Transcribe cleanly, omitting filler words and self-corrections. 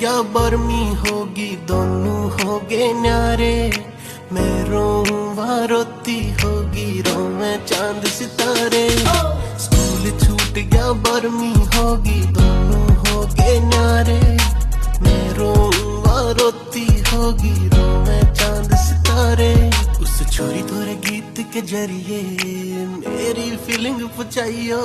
गया बर्मी होगी दोनों हो गए न्यारे। मैं रोऊं रोती होगी रोवे चांद सितारे। स्कूल छूट गया बर्मी होगी दोनों हो गए न्यारे। मैं रोऊं रोती होगी रोवे चांद सितारे। उस छोरी तोरे गीत के जरिए मेरी फीलिंग पहुंचाइयो।